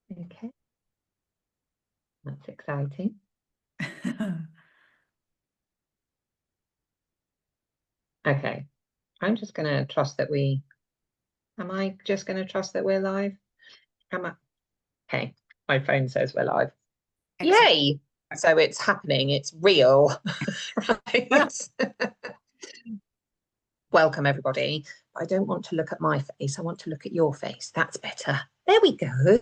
Okay, that's exciting. Okay, I'm just going to trust that am I just going to trust that we're live? Am I? Okay, my phone says we're live. Excellent. Yay! So it's happening, it's real. Right. Welcome, everybody. I don't want to look at my face, I want to look at your face. That's better. There we go.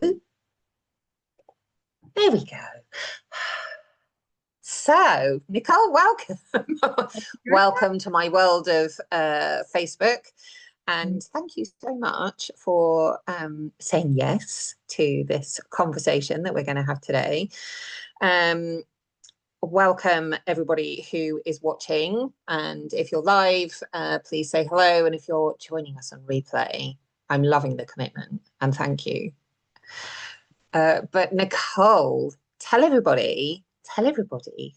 There we go. So, Nicole, welcome. Welcome to my world of Facebook. And thank you so much for saying yes to this conversation that we're going to have today. Welcome everybody who is watching. And if you're live, please say hello. And if you're joining us on replay, I'm loving the commitment and thank you. But Nicole, tell everybody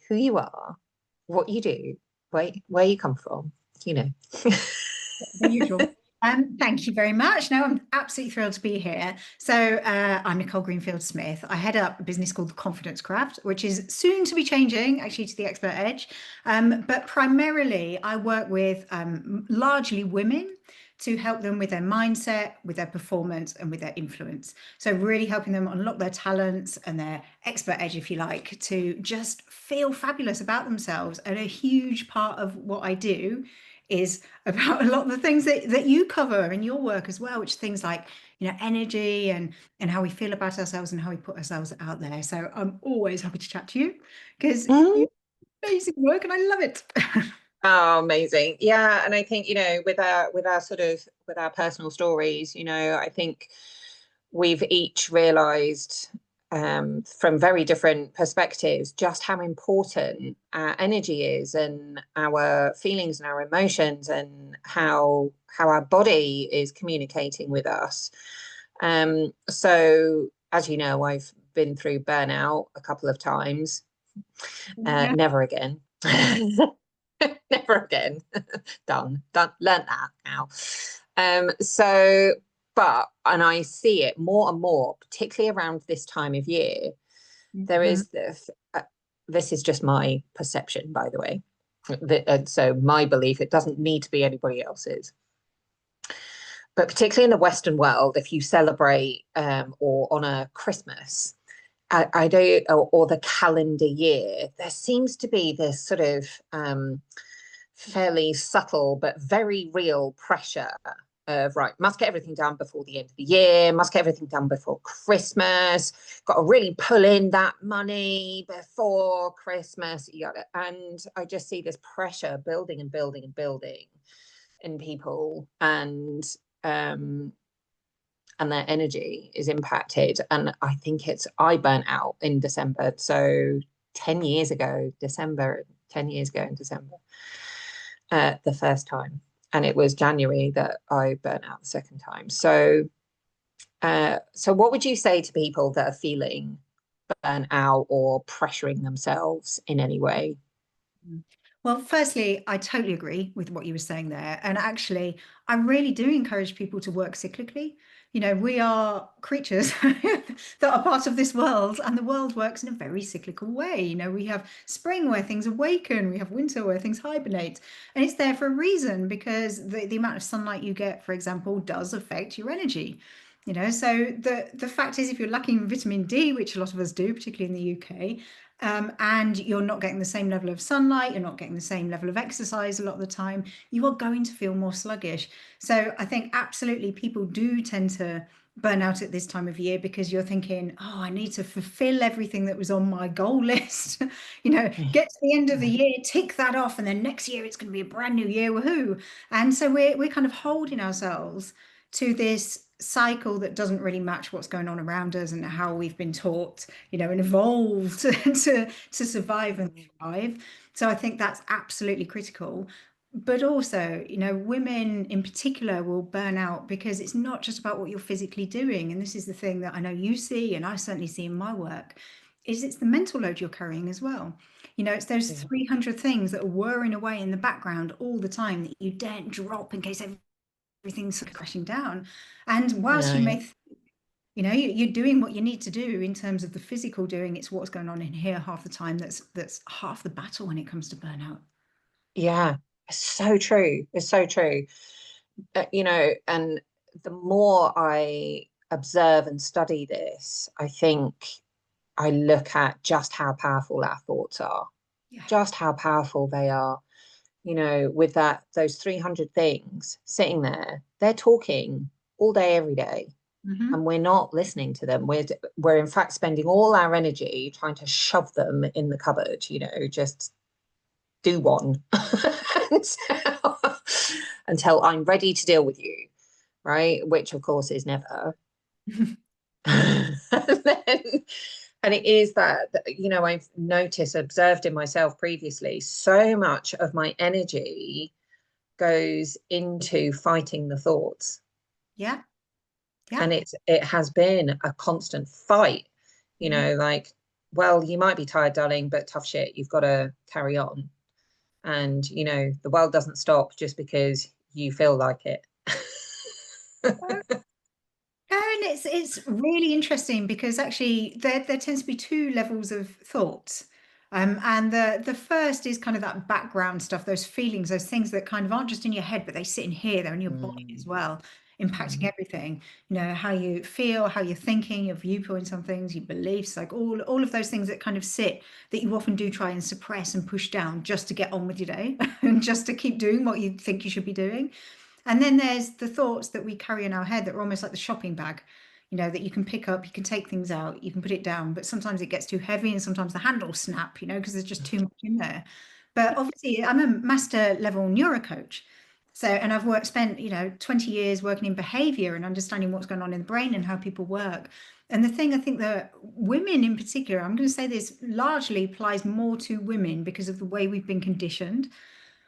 who you are, what you do, where you come from, you know. The usual. Thank you very much. No, I'm absolutely thrilled to be here. So I'm Nicole Greenfield Smith. I head up a business called The Confidence Craft, which is soon to be changing actually to the Expert Edge. But primarily I work with largely women to help them with their mindset, with their performance and with their influence. So really helping them unlock their talents and their expert edge, if you like, to just feel fabulous about themselves. And a huge part of what I do is about a lot of the things that you cover in your work as well, which things like, energy and how we feel about ourselves and how we put ourselves out there. So I'm always happy to chat to you because you do amazing work and I love it. Oh, amazing. Yeah. And I think, with our personal stories, I think we've each realized from very different perspectives just how important our energy is and our feelings and our emotions and how our body is communicating with us. So as you know, I've been through burnout a couple of times. Yeah. Never again. Never again. Done. Learned that now. And I see it more and more, particularly around this time of year. There is this. This is just my perception, by the way. So my belief, it doesn't need to be anybody else's. But particularly in the Western world, if you celebrate or honor Christmas, I don't, or the calendar year, there seems to be this sort of fairly subtle but very real pressure of, right, must get everything done before the end of the year, must get everything done before Christmas, got to really pull in that money before Christmas. And I just see this pressure building and building and building in people, and their energy is impacted. And I think I burnt out in December. So 10 years ago, December, 10 years ago in December, the first time. And it was January that I burnt out the second time. So what would you say to people that are feeling burnt out or pressuring themselves in any way? Well, firstly, I totally agree with what you were saying there. And actually, I really do encourage people to work cyclically. We are creatures that are part of this world, and the world works in a very cyclical way. We have spring where things awaken, we have winter where things hibernate, and it's there for a reason because the amount of sunlight you get, for example, does affect your energy. So the fact is, if you're lacking vitamin D, which a lot of us do, particularly in the UK, and you're not getting the same level of sunlight, you're not getting the same level of exercise a lot of the time, you are going to feel more sluggish. So I think absolutely people do tend to burn out at this time of year because you're thinking, oh, I need to fulfill everything that was on my goal list. Get to the end of the year, tick that off, and then next year it's going to be a brand new year, woohoo. And so we're kind of holding ourselves to this cycle that doesn't really match what's going on around us and how we've been taught, and evolved to survive and thrive. So I think that's absolutely critical. But also, women in particular will burn out because it's not just about what you're physically doing. And this is the thing that I know you see, and I certainly see in my work, is it's the mental load you're carrying as well. It's those 300 things that are whirring away in the background all the time that you daren't drop in case everything's sort of crashing down. And whilst you may you're doing what you need to do in terms of the physical doing. It's what's going on in here half the time that's half the battle when it comes to burnout. Yeah, it's so true. It's so true. And the more I observe and study this, I think I look at just how powerful our thoughts are, Yeah. just how powerful they are. With those 300 things sitting there, they're talking all day, every day, Mm-hmm. and we're not listening to them. We're in fact spending all our energy trying to shove them in the cupboard, just do one until, until I'm ready to deal with you, right? Which of course is never. and, then, and it is that, I've noticed, observed in myself previously, so much of my energy goes into fighting the thoughts. Yeah. Yeah. And it has been a constant fight, Mhm. like, well, you might be tired, darling, but tough shit, you've got to carry on. And the world doesn't stop just because you feel like it. And it's really interesting because actually there tends to be two levels of thoughts. And the first is kind of that background stuff, those feelings, those things that kind of aren't just in your head, but they sit in here, they're in your body Mm, as well, impacting mm, everything. How you feel, how you're thinking, your viewpoints on things, your beliefs, like all of those things that kind of sit that you often do try and suppress and push down just to get on with your day and just to keep doing what you think you should be doing. And then there's the thoughts that we carry in our head that are almost like the shopping bag, that you can pick up, you can take things out, you can put it down, but sometimes it gets too heavy and sometimes the handles snap, because there's just too much in there. But obviously, I'm a master level neurocoach. So, and I've spent, 20 years working in behavior and understanding what's going on in the brain and how people work. And the thing I think that women in particular, I'm going to say this largely applies more to women because of the way we've been conditioned.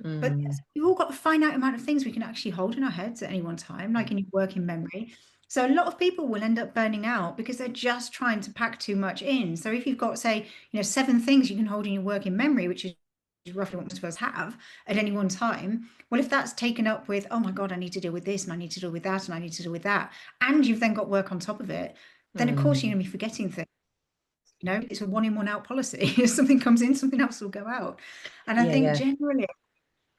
But mm, we've all got a finite amount of things we can actually hold in our heads at any one time, like in your working memory. So a lot of people will end up burning out because they're just trying to pack too much in. So if you've got, say, 7 things you can hold in your working memory, which is roughly what most of us have at any one time. Well, if that's taken up with, oh my God, I need to deal with this and I need to deal with that and I need to deal with that, and you've then got work on top of it, then of course you're mm. going to be forgetting things. It's a one in, one out policy. If something comes in, something else will go out. And I Yeah, think yeah. generally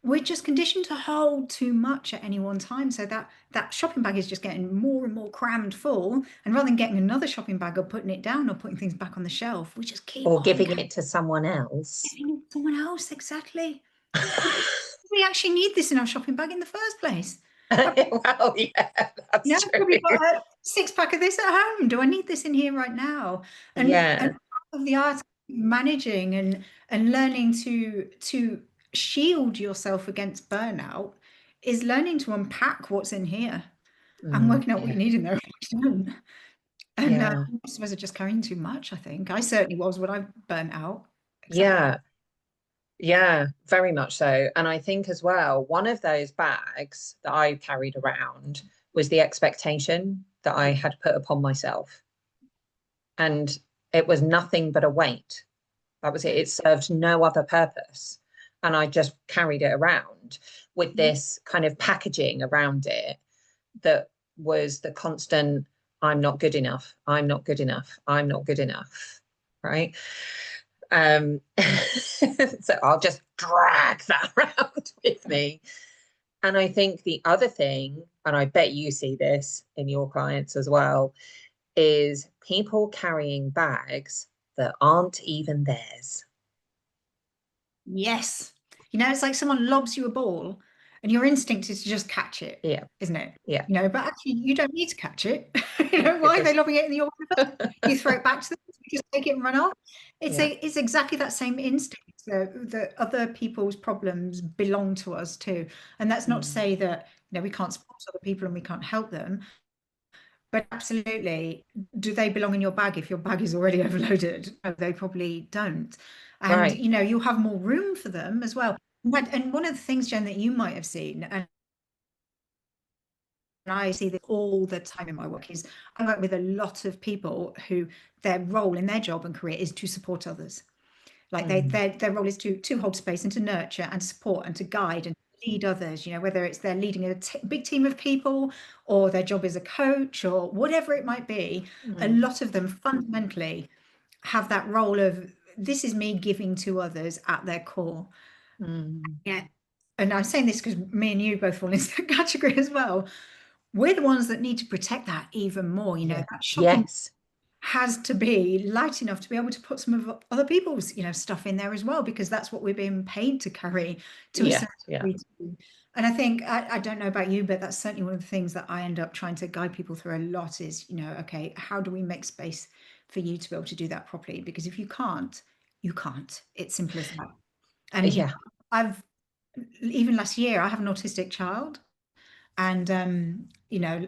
we're just conditioned to hold too much at any one time. So that shopping bag is just getting more and more crammed full. And rather than getting another shopping bag or putting it down or putting things back on the shelf, we just keep Or on giving it to someone else. giving it to someone else. Exactly. But we actually need this in our shopping bag in the first place. Well, yeah, that's I've true. probably got a 6 pack of this at home. Do I need this in here right now? And Yeah. part of the art of managing and learning to shield yourself against burnout is learning to unpack what's in here and working out what Yeah. you need in there. And Yeah. most of us are just carrying too much, I think. I certainly was when I burnt out. Exactly. Yeah. Yeah, very much so. And I think as well, one of those bags that I carried around was the expectation that I had put upon myself. And it was nothing but a weight. That was it. Yeah. It served no other purpose. And I just carried it around with Mhm. this kind of packaging around it that was the constant, I'm not good enough. I'm not good enough. I'm not good enough. Right. So I'll just drag that around with me. And I think the other thing, and I bet you see this in your clients as well, is people carrying bags that aren't even theirs. Yes. It's like someone lobs you a ball and your instinct is to just catch it, Yeah, isn't it? yeah. But actually you don't need to catch it. It Why are they just, lobbing it in the water? You throw it back to them, you just take it and run off. yeah. It's exactly that same instinct that other people's problems belong to us too. And that's not to Mm, say that, we can't support other people and we can't help them. But absolutely, do they belong in your bag if your bag is already overloaded? No, they probably don't. And right. you'll have more room for them as well. And one of the things, Jen, that you might have seen, and I see this all the time in my work, is I work with a lot of people who their role in their job and career is to support others. Like Mm, their role is to hold space and to nurture and support and to guide and lead others, whether it's they're leading a big team of people or their job as a coach or whatever it might be, a Mm, lot of them fundamentally have that role of this is me giving to others at their core. mm. Yeah. And I'm saying this because me and you both fall into that category as well. We're the ones that need to protect that even more. Yeah. That shopping Yes. has to be light enough to be able to put some of other people's, stuff in there as well, because that's what we're being paid to carry to a Yeah. certain Yeah. degree too. And I think, I don't know about you, but that's certainly one of the things that I end up trying to guide people through a lot is, okay, how do we make space for you to be able to do that properly? Because if you can't, you can't. It's simple as that. And, Yeah. I've, even last year, I have an autistic child. And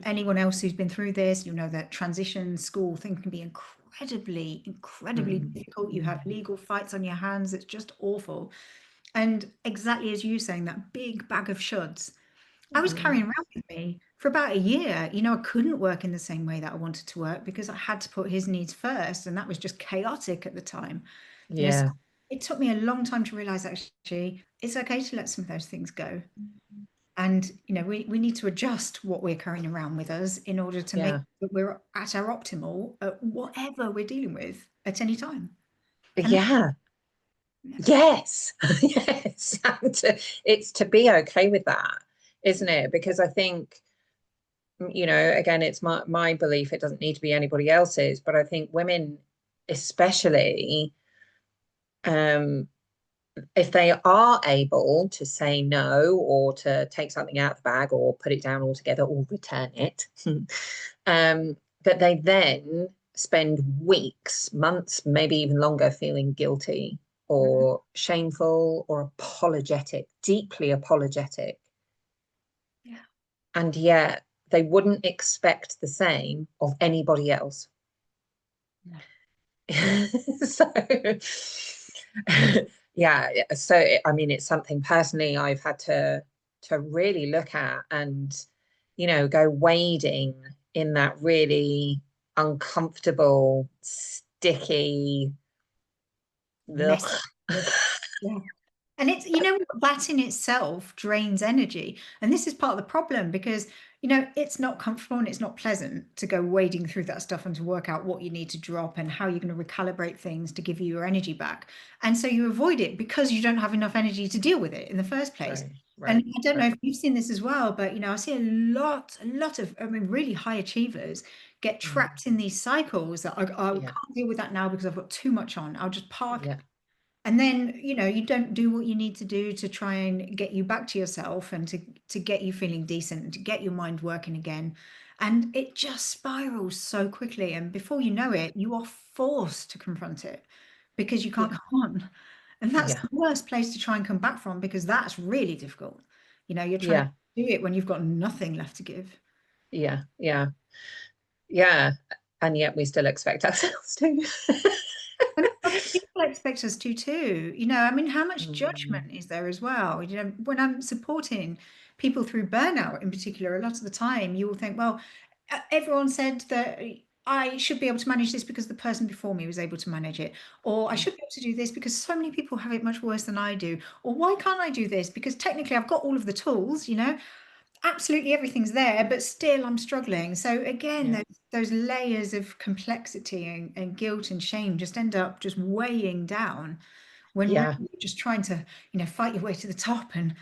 anyone else who's been through this, that transition school thing can be incredibly Mm, difficult. You mm, have legal fights on your hands. It's just awful. And exactly as you saying, that big bag of shoulds, I was mm. carrying around with me for about a year. I couldn't work in the same way that I wanted to work because I had to put his needs first, and that was just chaotic at the time. So Yeah. it took me a long time to realize actually it's okay to let some of those things go. And we need to adjust what we're carrying around with us in order to make Yeah. sure that we're at our optimal at whatever we're dealing with at any time. And Yeah. yeah, Yes. Yes. And it's to be okay with that, isn't it? Because I think, again, it's my belief, it doesn't need to be anybody else's, but I think women especially, um, if they are able to say no or to take something out of the bag or put it down altogether or return it, that they then spend weeks, months, maybe even longer feeling guilty mhm, or shameful or apologetic, deeply apologetic. yeah, And yet they wouldn't expect the same of anybody else. yeah. So yeah, so I mean it's something personally I've had to really look at and go wading in that really uncomfortable, sticky, ugh. Messy. Yeah. And it's, that in itself drains energy. And this is part of the problem because, it's not comfortable and it's not pleasant to go wading through that stuff and to work out what you need to drop and how you're going to recalibrate things to give you your energy back. And so you avoid it because you don't have enough energy to deal with it in the first place. Right, And right, I don't know right. if you've seen this as well, but, I see a lot of, I mean, really high achievers get Mm, trapped in these cycles that I yeah, can't deal with that now because I've got too much on. I'll just park, yeah, and then you don't do what you need to do to try and get you back to yourself and to get you feeling decent and to get your mind working again, and it just spirals so quickly, and before you know it you are forced to confront it because you can't yeah, go on. And that's yeah, the worst place to try and come back from because that's really difficult. You're trying to yeah, do it when you've got nothing left to give. yeah, yeah, yeah. And yet we still expect ourselves to. And other people expect us to too. I mean, how much Mm, judgment is there as well? When I'm supporting people through burnout in particular, a lot of the time you will think, well, everyone said that I should be able to manage this because the person before me was able to manage it. Or I mm, should be able to do this because so many people have it much worse than I do. Or why can't I do this? Because technically I've got all of the tools, absolutely everything's there, but still I'm struggling. So again, yeah, those layers of complexity and guilt and shame just end up just weighing down when really yeah, you're just trying to, fight your way to the top and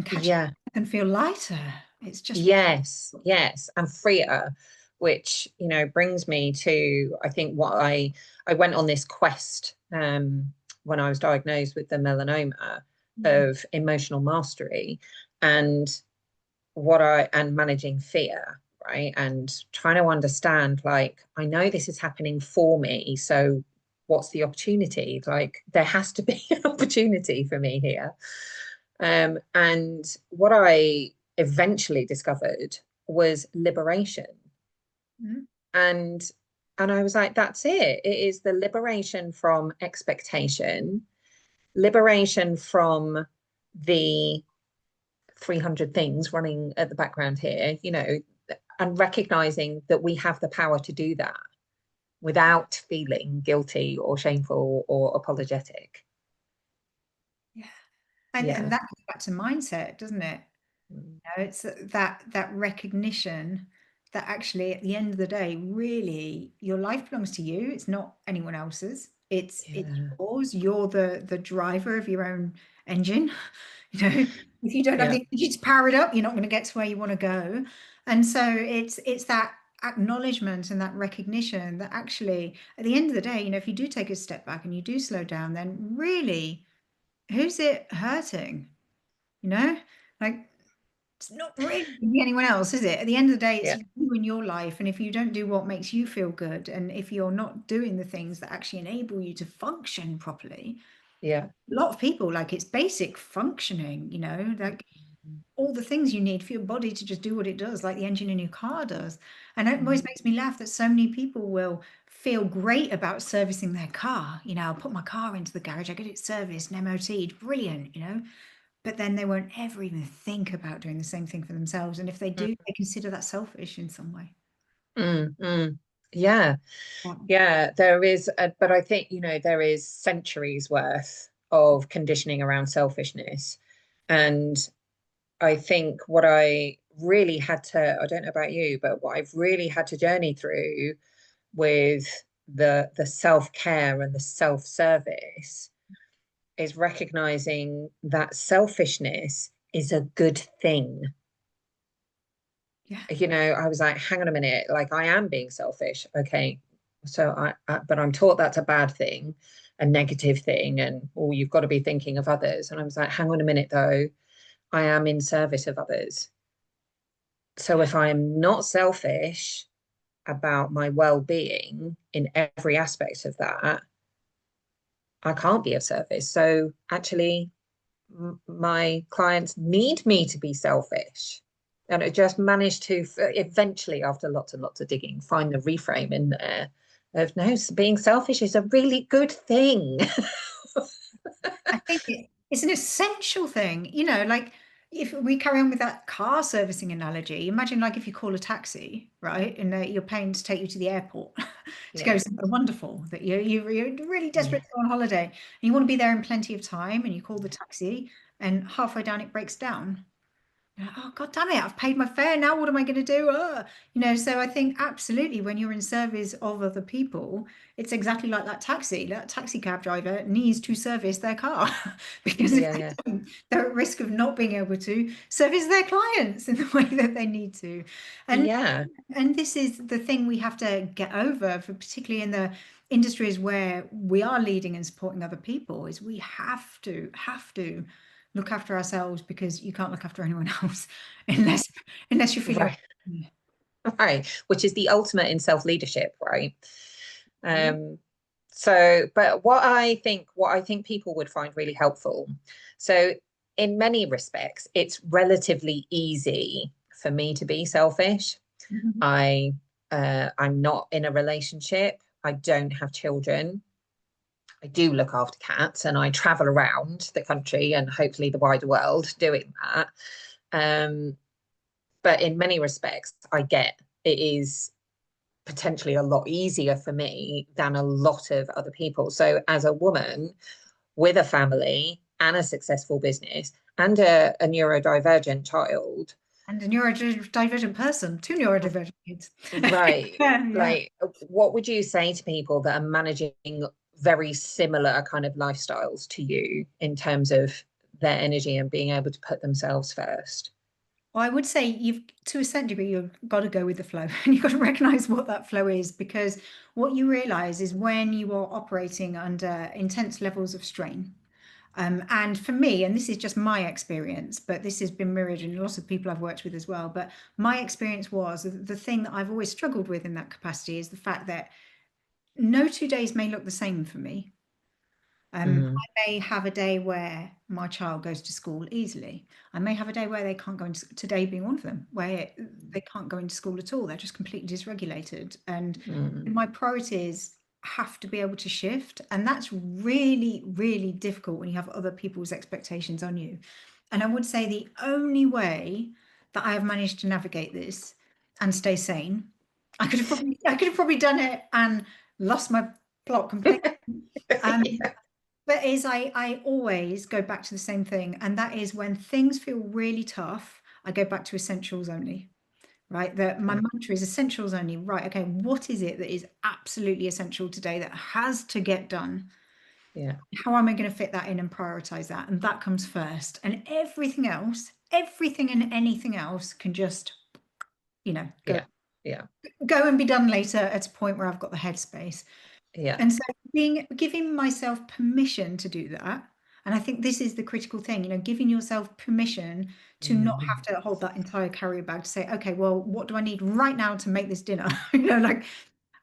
catch yeah. and feel lighter. It's just really Yes, yes, and freer, which brings me to I think what I went on this quest when I was diagnosed with the melanoma mm, of emotional mastery and what I and managing fear, right? And trying to understand like I know this is happening for me, so what's the opportunity? Like there has to be an opportunity for me here. And what I eventually discovered was liberation. mm, And and I was like, that's it. It is the liberation from expectation, liberation from the 300 things running at the background here, and recognizing that we have the power to do that without feeling guilty or shameful or apologetic. yeah. And Yeah. that back to mindset, doesn't it? Mm. You know, it's that recognition that actually at the end of the day, really your life belongs to you. It's not anyone else's. It's Yeah. yours. You're the driver of your own engine. You know, if you don't have Yeah. the energy to power it up, you're not going to get to where you want to go. And so it's that acknowledgement and that recognition that actually at the end of the day, you know, if you do take a step back and you do slow down, then really, who's it hurting? You know, like it's not really gonna be anyone else, is it? At the end of the day, it's Yeah. you in your life. And if you don't do what makes you feel good, and if you're not doing the things that actually enable you to function properly, Yeah. a lot of people, like it's basic functioning, you know, like Mm. all the things you need for your body to just do what it does, like the engine in your car does. And it always Mm. makes me laugh that so many people will feel great about servicing their car. You know, I'll put my car into the garage, I get it serviced and MOT'd, brilliant, you know, but then they won't ever even think about doing the same thing for themselves. And if they do, they consider that selfish in some way. Mm. Mm. Yeah. Yeah. Yeah, there is, but I think, there is centuries worth of conditioning around selfishness. And I think what I really had to, I don't know about you, but what I've really had to journey through with the self-care and the self-service is recognizing that selfishness is a good thing. Yeah. I was like, hang on a minute, like I am being selfish. Okay. So but I'm taught that's a bad thing, a negative thing, and oh, you've got to be thinking of others. And I was like, hang on a minute though, I am in service of others. So Yeah. if I am not selfish about my well-being in every aspect of that, I can't be of service. So actually, my clients need me to be selfish. And I just managed to eventually, after lots and lots of digging, find the reframe in there of no, being selfish is a really good thing. I think it's an essential thing, you know, like if we carry on with that car servicing analogy, imagine like if you call a taxi, right, and you're paying to take you to the airport to go Yeah, somewhere wonderful that you're really yeah, desperate to go on holiday and you want to be there in plenty of time and you call the taxi and halfway down it breaks down. You're like, oh God damn it, I've paid my fare. Now what am I going to do? You know, so I think absolutely when you're in service of other people, it's exactly like that taxi. That taxi cab driver needs to service their car because if yeah, they yeah, don't, they're at risk of not being able to service their clients in the way that they need to. And yeah. and this is the thing we have to get over, for particularly in the industries where we are leading and supporting other people, is we have to look after ourselves because you can't look after anyone else unless you feel you're Right, right. Which is the ultimate in self-leadership, right? yeah. Um, but what I think people would find really helpful. So in many respects, it's relatively easy for me to be selfish. Mhm. I I'm not in a relationship. I don't have children. I do look after cats and I travel around the country and hopefully the wider world doing that. Um, but in many respects, I get it is potentially a lot easier for me than a lot of other people. So as a woman with a family and a successful business and a neurodivergent child, And a neurodivergent person, two neurodivergent kids. right, Yeah, yeah. like what would you say to people that are managing very similar kind of lifestyles to you in terms of their energy and being able to put themselves first? Well, I would say you've, to a certain degree, you've got to go with the flow and you've got to recognize what that flow is, because what you realize is when you are operating under intense levels of strain. And for me, and this is just my experience, but this has been mirrored in lots of people I've worked with as well. But my experience was the thing that I've always struggled with in that capacity is the fact that no 2 days may look the same for me. Mm, I may have a day where my child goes to school easily. I may have a day where they can't go into, today being one of them, where they can't go into school at all. They're just completely dysregulated. And mm, my priorities have to be able to shift. And that's really, really difficult when you have other people's expectations on you. And I would say the only way that I have managed to navigate this and stay sane, I could have probably done it and lost my plot completely. Um, yeah. But is I always go back to the same thing, and that is when things feel really tough, I go back to essentials only, right? That my Yeah. mantra is essentials only, right? Okay, what is it that is absolutely essential today that has to get done? Yeah. How am I going to fit that in and prioritize that? And that comes first. And everything else, everything and anything else can just, go Yeah. Yeah. go and be done later at a point where I've got the headspace. Yeah. And so giving myself permission to do that, and I think this is the critical thing, giving yourself permission to not have Mhm. to hold that entire carrier bag to say, okay, well, what do I need right now to make this dinner? And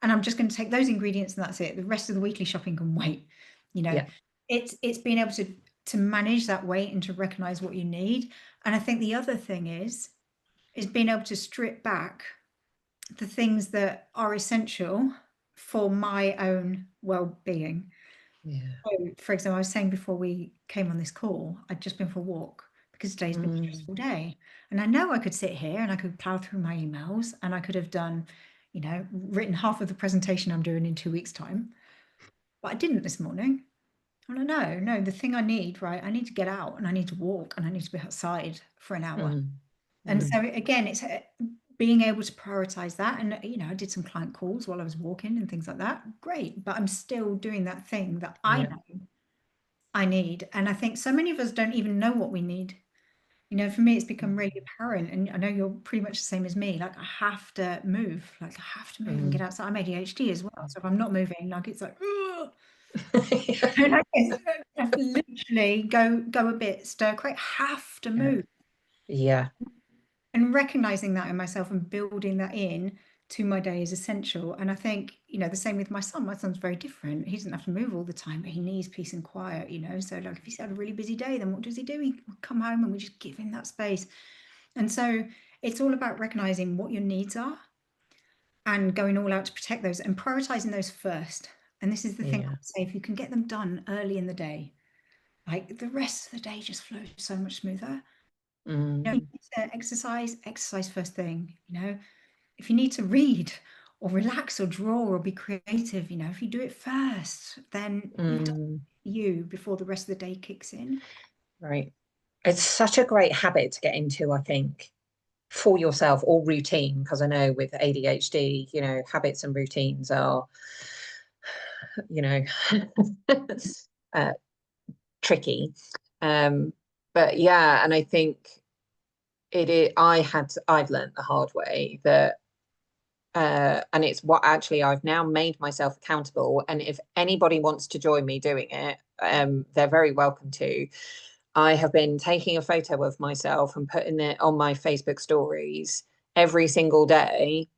I'm just going to take those ingredients and that's it. The rest of the weekly shopping can wait. You know, Yeah. it's being able to manage that weight and to recognize what you need. And I think the other thing is being able to strip back the things that are essential for my own well-being. Yeah. So, for example, I was saying before we came on this call, I'd just been for a walk because today's been a Mm. stressful day. And I know I could sit here and I could plow through my emails and I could have done, written half of the presentation I'm doing in 2 weeks' time. But I didn't this morning. I'm like, no, the thing I need, right? I need to get out and I need to walk and I need to be outside for an hour. Mm. And Mm. so again, it's being able to prioritize that. And, I did some client calls while I was walking and things like that. Great. But I'm still doing that thing that I Yeah. know I need. And I think so many of us don't even know what we need. For me, it's become really apparent. And I know you're pretty much the same as me. Like, I have to move. Like, I have to move and get Mm. outside. I'm ADHD as well. So if I'm not moving, like, it's like, ugh. Yeah. And I have to literally go a bit stir crazy. Have to Yeah. move. Yeah. And recognizing that in myself and building that in to my day is essential. And I think, the same with my son. My son's very different. He doesn't have to move all the time, but he needs peace and quiet. So like if he's had a really busy day, then what does he do? He will come home and we just give him that space. And so it's all about recognizing what your needs are and going all out to protect those and prioritizing those first. And this is the thing I Yeah. would say, if you can get them done early in the day, like the rest of the day just flows so much smoother. You Mm. need to exercise first thing. If you need to read or relax or draw or be creative, if you do it first, then you've done Mm. you before the rest of the day kicks in. Right. It's such a great habit to get into, I think, for yourself or routine, because I know with ADHD, habits and routines are, you know, uh, tricky. Um, but yeah, and I think I've learned the hard way that and it's what actually I've now made myself accountable. And if anybody wants to join me doing it, they're very welcome to. I have been taking a photo of myself and putting it on my Facebook stories every single day,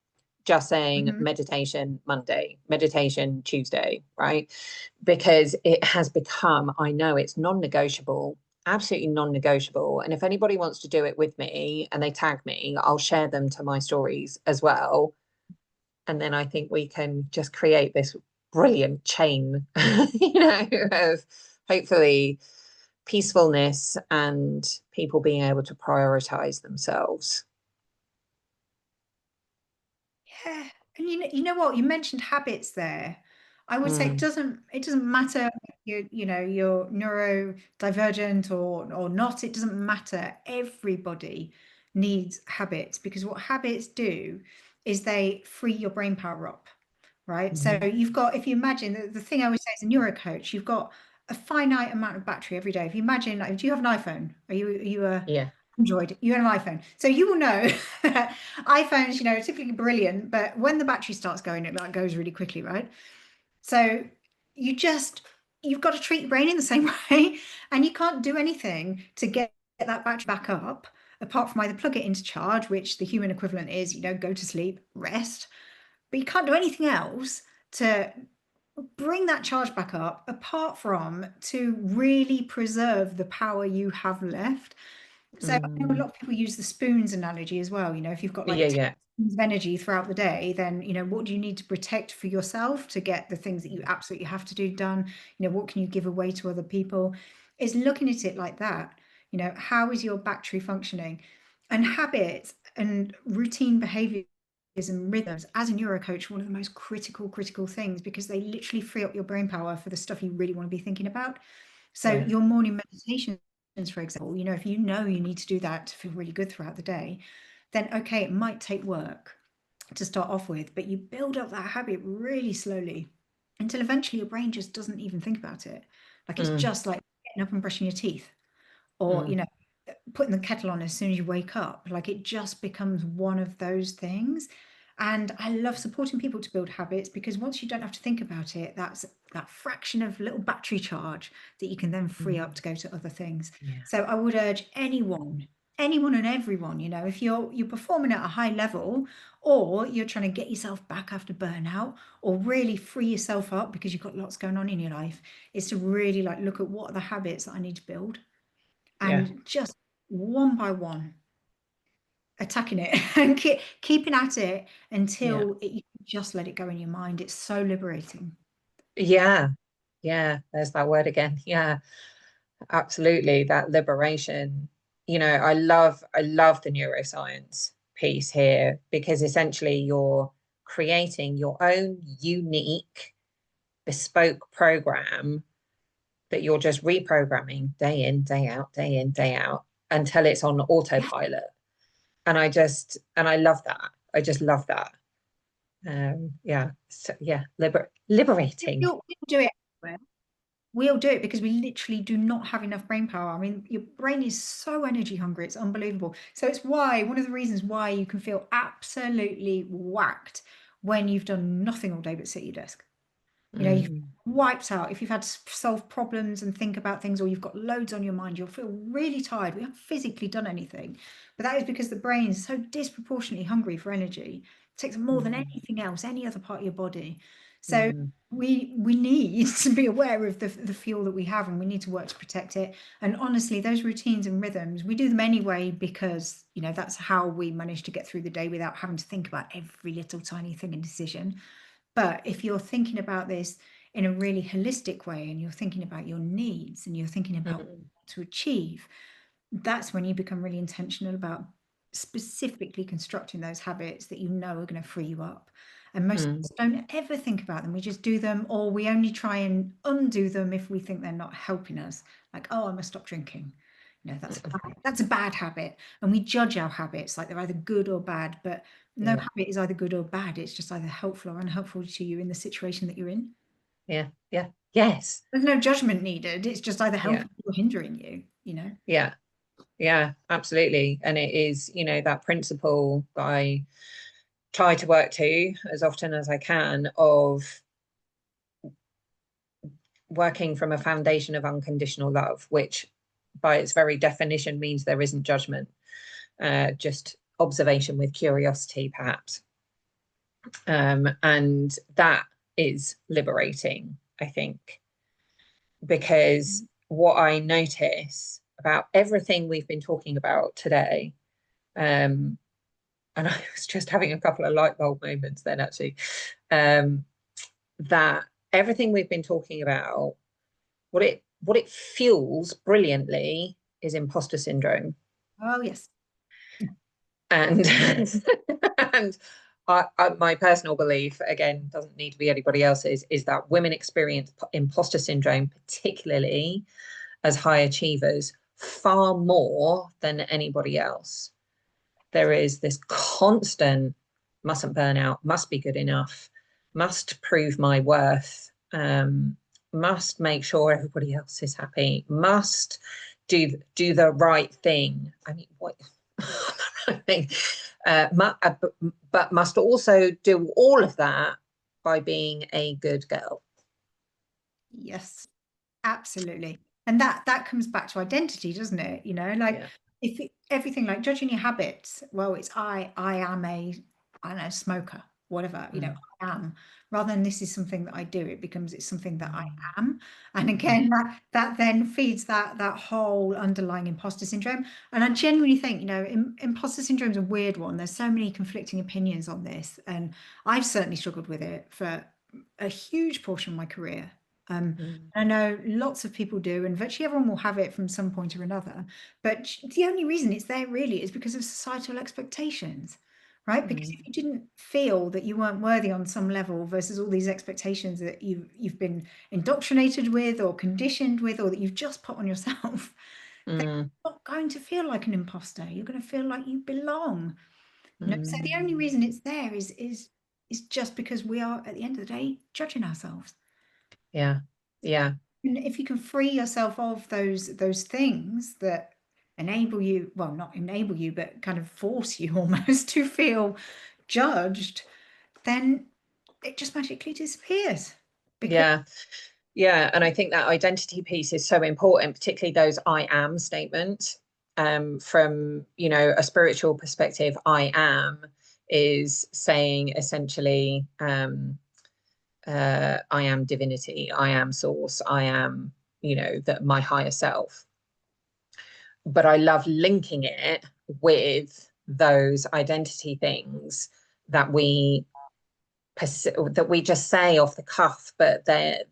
just saying Mhm. meditation Monday, meditation Tuesday, right? Because it has become, I know it's non-negotiable, absolutely non-negotiable. And if anybody wants to do it with me and they tag me, I'll share them to my stories as well. And then I think we can just create this brilliant chain, of hopefully peacefulness and people being able to prioritize themselves. Yeah. And you know what? You mentioned habits there. I would say it Mm. doesn't matter if you're neurodivergent or not. It doesn't matter. Everybody needs habits because what habits do is they free your brain power up, right? So Mhm. if you imagine the thing I always say as a neuro coach, you've got a finite amount of battery every day. If you imagine, like, do you have an iPhone? Are you a Yeah. Android? You have an iPhone, so you will know that iPhones, are typically brilliant, but when the battery starts going, it like goes really quickly, right? So you just you've got to treat your brain in the same way, and you can't do anything to get that battery back up apart from either plug it into charge, which the human equivalent is, go to sleep, rest, but you can't do anything else to bring that charge back up apart from to really preserve the power you have left. So I know a Mm. lot of people use the spoons analogy as well. If you've got like Yeah, 10 yeah. spoons of energy throughout the day, then what do you need to protect for yourself to get the things that you absolutely have to do done? What can you give away to other people? Is looking at it like that. How is your battery functioning? And habits and routine behavior and rhythms as a neurocoach, one of the most critical things, because they literally free up your brain power for the stuff you really want to be thinking about. So Yeah. your morning meditations, for example, if you know you need to do that to feel really good throughout the day, then okay, it might take work to start off with, but you build up that habit really slowly until eventually your brain just doesn't even think about it. Like it's Mm, just like getting up and brushing your teeth, or mm, putting the kettle on as soon as you wake up. Like it just becomes one of those things. And I love supporting people to build habits, because once you don't have to think about it, that's that fraction of little battery charge that you can then free up mm. to go to other things. Yeah. So I would urge anyone and everyone, if you're performing at a high level, or you're trying to get yourself back after burnout, or really free yourself up because you've got lots going on in your life, is to really like look at what are the habits that I need to build, Yeah. and just one by one attacking it and keeping at it Yeah. until you just let it go in your mind. It's so liberating. Yeah. Yeah. There's that word again. Yeah. Absolutely. That liberation. I love the neuroscience piece here, because essentially you're creating your own unique bespoke program that you're just reprogramming day in, day out, day in, day out until it's on Yeah, autopilot. And I love that. I just love that. Yeah. So, yeah. Liberating. we'll do it everywhere. We'll do it because we literally do not have enough brain power. I mean, your brain is so energy hungry, it's unbelievable. So it's why, one of the reasons why you can feel absolutely whacked when you've done nothing all day but sit at your desk. You've Mm, wiped out. If you've had to solve problems and think about things, or you've got loads on your mind, you'll feel really tired. We haven't physically done anything, but that is because the brain is so disproportionately hungry for energy. It takes more than mm, anything else, any other part of your body. So mm, we need to be aware of the fuel that we have, and we need to work to protect it. And honestly, those routines and rhythms, we do them anyway, because that's how we manage to get through the day without having to think about every little tiny thing and decision. But if you're thinking about this in a really holistic way, and you're thinking about your needs, and you're thinking about what mm, to achieve, that's when you become really intentional about specifically constructing those habits that are going to free you up. And most of mm. us don't ever think about them. We just do them, or we only try and undo them if we think they're not helping us. Like, oh, I must stop drinking. That's a bad habit. And we judge our habits like they're either good or bad, but no Yeah. habit is either good or bad. It's just either helpful or unhelpful to you in the situation that you're in. Yeah. Yeah. Yes. There's no judgment needed. It's just either Yeah. helping or hindering you. Yeah. Yeah. Absolutely. And it is, that principle that I try to work to as often as I can, of working from a foundation of unconditional love, which by its very definition means there isn't judgment, just observation with curiosity, perhaps. And that is liberating, I think, because what I notice about everything we've been talking about today, and I was just having a couple of light bulb moments then, actually, um, that everything we've been talking about, what it fuels brilliantly is imposter syndrome. Oh, yes. And and my personal belief, again, doesn't need to be anybody else's, is that women experience imposter syndrome, particularly as high achievers, far more than anybody else. There is this constant mustn't burn out, must be good enough, must prove my worth, must make sure everybody else is happy, must do the right thing. I mean, what? I think, but must also do all of that by being a good girl. Yes. Absolutely. And that comes back to identity, doesn't it? Like, Yeah. everything like judging your habits, well, it's I am I don't know, smoker, whatever, Mm, I am, rather than this is something that I do, it becomes it's something that I mm, am. And yeah. again, that then feeds that whole underlying imposter syndrome. And I genuinely think, imposter syndrome is a weird one. There's so many conflicting opinions on this, and I've certainly struggled with it for a huge portion of my career. Mm, I know lots of people do, and virtually everyone will have it from some point or another. But the only reason it's there really is because of societal expectations, right? Because if you didn't feel that you weren't worthy on some level versus all these expectations that you've been indoctrinated with or conditioned with or that you've just put on yourself, then Mm, you're not going to feel like an imposter. You're going to feel like you belong. So mm. the only reason it's there is just because we are at the end of the day judging ourselves. Yeah, yeah, And if you can free yourself of those things that enable you, well, not enable you, but kind of force you almost to feel judged, then it just magically disappears. Because yeah. Yeah, and I think that identity piece is so important, particularly those I am statements. From, a spiritual perspective, I am is saying essentially, I am divinity, I am source, I am, that my higher self. But I love linking it with those identity things that we just say off the cuff, but they're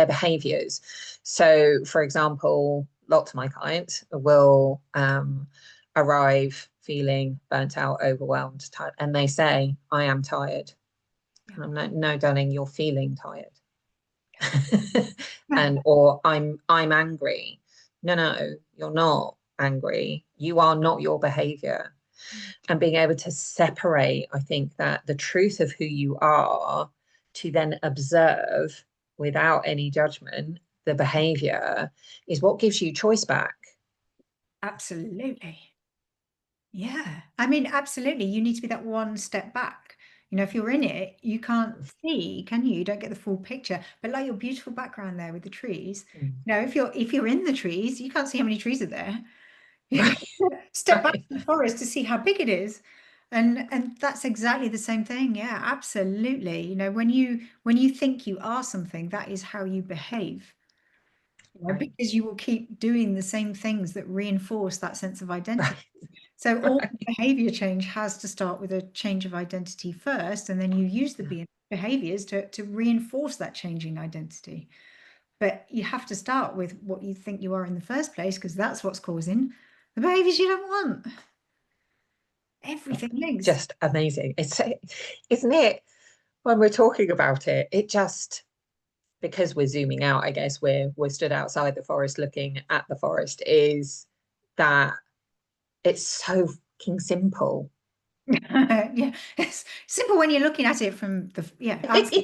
behaviors. So, for example, lots of my clients will arrive feeling burnt out, overwhelmed, tired, and they say, "I am tired." yeah, And I'm like, "No, darling, you're feeling tired." yeah, And or I'm angry. No, no, you're not angry. You are not your behavior. And being able to separate, I think that the truth of who you are to then observe without any judgment the behavior is what gives you choice back. absolutely. Yeah. I mean, absolutely. You need to be that one step back. If you're in it, you can't see, can you? You don't get the full picture. But like your beautiful background there with the trees, Mm. if you're in the trees, you can't see how many trees are there. Right, Step back right. to the forest to see how big it is. And that's exactly the same thing. Yeah, absolutely. When you think you are something, that is how you behave. Right, Because you will keep doing the same things that reinforce that sense of identity. right, So all right. behavior change has to start with a change of identity first, and then you use the Yeah. behaviors to reinforce that changing identity. But you have to start with what you think you are in the first place, because that's what's causing the behaviors you don't want. Everything links. Just amazing. Isn't it? When we're talking about it, it just, because we're zooming out, I guess we're stood outside the forest looking at the forest, is that it's so fucking simple. Yeah, it's simple when you're looking at it from outside.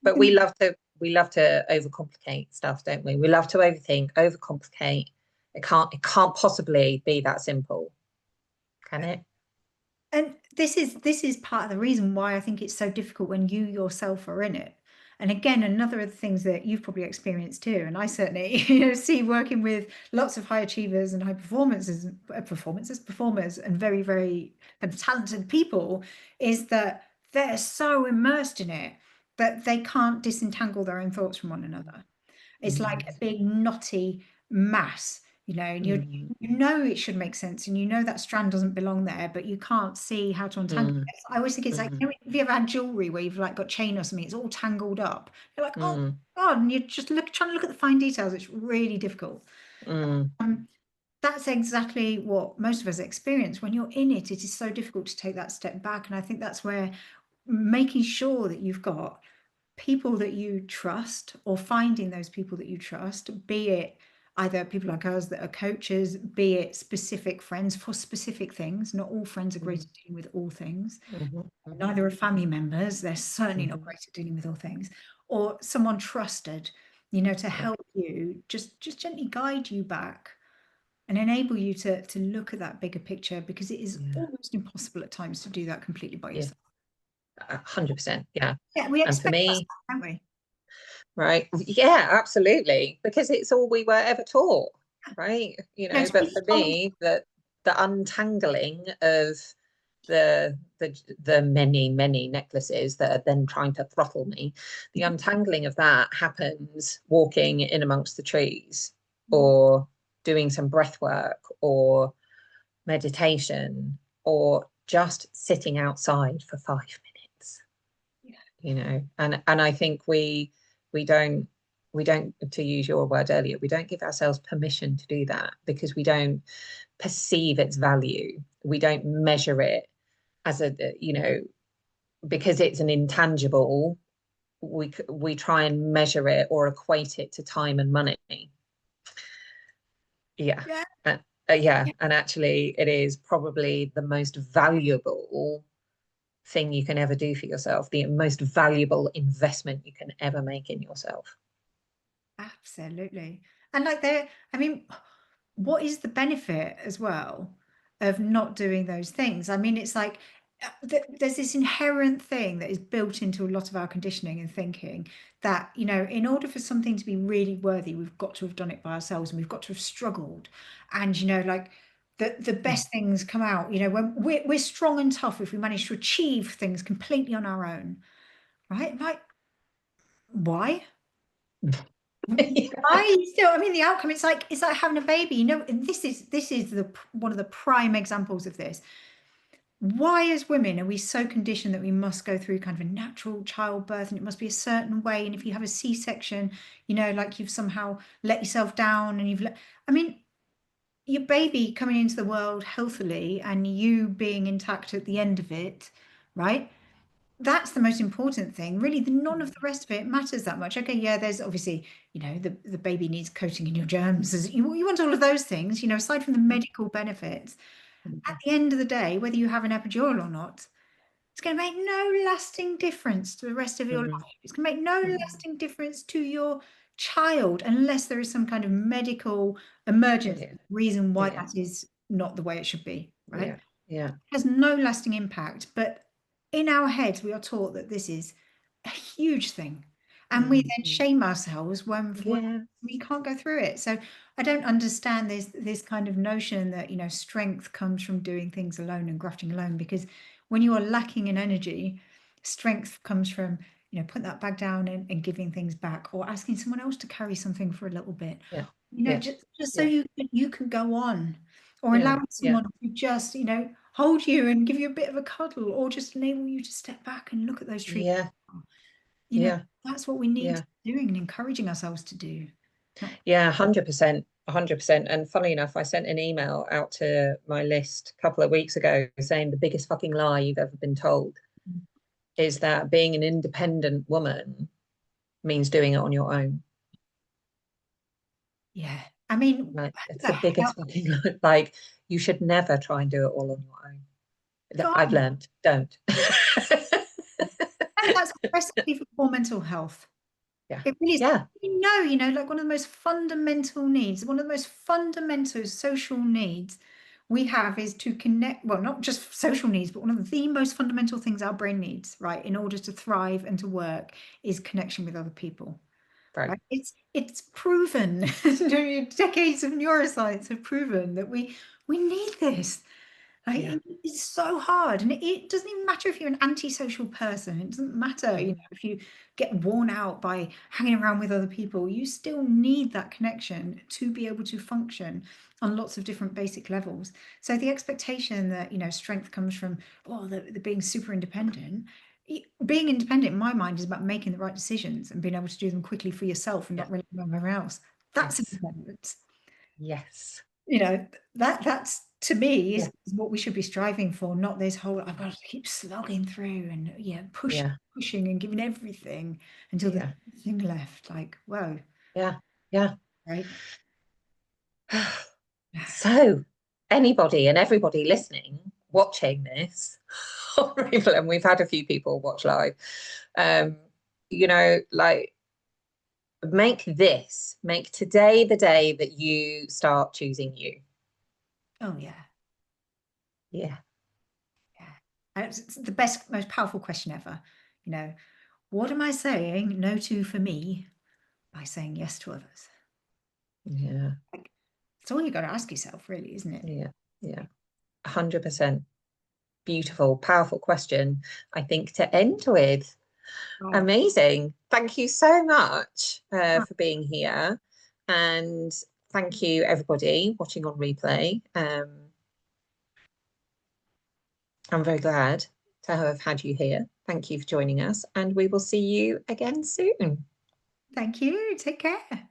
But we love to overcomplicate stuff, don't we? We love to overthink, overcomplicate. It can't possibly be that simple, can it? And this is part of the reason why I think it's so difficult when you yourself are in it. And again, another of the things that you've probably experienced too, and I certainly see working with lots of high achievers and high performers, and very, very kind of talented people, is that they're so immersed in it that they can't disentangle their own thoughts from one another. It's like Mm, a big knotty mass, and mm, you know it should make sense, and you know that strand doesn't belong there, but you can't see how to untangle mm, it. I always think it's like, mm, have you ever had jewelry where you've like got chain or something, it's all tangled up. You're like, oh mm, God, and you're just trying to look at the fine details. It's really difficult. mm. Um, that's exactly what most of us experience. When you're in it, it is so difficult to take that step back. And I think that's where making sure that you've got people that you trust, or finding those people that you trust, be it either people like us that are coaches, be it specific friends for specific things. Not all friends are great Mhm, at dealing with all things. mhm, mhm, Neither are family members. They're certainly not mhm. great at dealing with all things. Or someone trusted, to Yeah, help you, just gently guide you back and enable you to look at that bigger picture, because it is yeah, almost impossible at times to do that completely by yeah, yourself. 100%. Yeah. Yeah, we And for expect that, me, don't we? right, yeah, absolutely, because it's all we were ever taught, right? To But be for told. me, the untangling of the many, many necklaces that are then trying to throttle me, the untangling of that happens walking in amongst the trees, or doing some breath work, or meditation, or just sitting outside for 5 minutes. And I think we don't, to use your word earlier, we don't give ourselves permission to do that, because we don't perceive its value. we don't measure it as a, because it's an intangible, we try and measure it or equate it to time and money. Yeah. Yeah. Yeah. And actually, it is probably the most valuable thing you can ever do for yourself, the most valuable investment you can ever make in yourself. Absolutely. And like there, I mean, what is the benefit as well of not doing those things? I mean, it's like there's this inherent thing that is built into a lot of our conditioning and thinking that, in order for something to be really worthy, we've got to have done it by ourselves and we've got to have struggled. And, like the best things come out, when we're strong and tough if we manage to achieve things completely on our own, right? Like, why? Yeah. I still, I mean, the outcome, it's like having a baby. This is the one of the prime examples of this. Why, as women, are we so conditioned that we must go through kind of a natural childbirth and it must be a certain way? And if you have a C-section, like you've somehow let yourself down and I mean, your baby coming into the world healthily and you being intact at the end of it, right? That's the most important thing. Really, none of the rest of it matters that much. Okay, yeah, there's obviously, the baby needs coating in your germs. You want all of those things, aside from the medical benefits. At the end of the day, whether you have an epidural or not, it's going to make no lasting difference to the rest of your life. Mhm. It's going to make no lasting difference to your child unless there is some kind of medical emergency Yeah. reason why Yeah. that is not the way it should be, right? Yeah. Yeah. Has no lasting impact, but in our heads we are taught that this is a huge thing, and we then Mhm. shame ourselves when Yeah. we can't go through it. So I don't understand this kind of notion that strength comes from doing things alone and grafting alone, because when you are lacking in energy, strength comes from putting that bag down and giving things back, or asking someone else to carry something for a little bit, Yeah. Yeah. just so Yeah. you can go on, or Yeah. allowing Yeah. someone to just hold you and give you a bit of a cuddle, or just enable you to step back and look at those trees. Yeah. You know, Yeah. that's what we need Yeah. to be doing and encouraging ourselves to do. Not, Yeah. 100%. 100%. And funny enough, I sent an email out to my list a couple of weeks ago saying the biggest fucking lie you've ever been told is that being an independent woman means doing it on your own. yeah. I mean, Like, who it's the the hell? biggest fucking like, you should never try and do it all on your own. I've God. learned, don't. And that's a recipe for poor mental health. Yeah. It really is. Yeah. Like one of the most fundamental needs, one of the most fundamental social needs we have is to connect. Well, not just social needs, but one of the most fundamental things our brain needs, right, in order to thrive and to work is connection with other people. Right. Right? It's proven. Decades of neuroscience have proven that we need this. Like, Yeah. it's so hard, and it doesn't even matter if you're an antisocial person. It doesn't matter, if you get worn out by hanging around with other people. You still need that connection to be able to function on lots of different basic levels. So the expectation that strength comes from the being super independent. Being independent, in my mind, is about making the right decisions and being able to do them quickly for yourself and Yeah. not relying on everyone else. That's Yes. independence. Yes. That's to me Yeah. is what we should be striving for, not this whole I've got to keep slogging through and Yeah. pushing and giving everything until there's Yeah. nothing left. Like, whoa, Yeah. Yeah. right? So, anybody and everybody listening, watching this, and we've had a few people watch live, um, like, make today the day that you start choosing you. Oh yeah, Yeah. yeah. And it's the best, most powerful question ever. You know, what am I saying no to for me by saying yes to others? Yeah. Like, it's all you got to ask yourself, really, isn't it? Yeah. Yeah. 100%. Beautiful, powerful question, I think, to end with. Wow. Amazing. Thank you so much for being here. And thank you, everybody watching on replay. I'm very glad to have had you here. Thank you for joining us, and we will see you again soon. Thank you. Take care.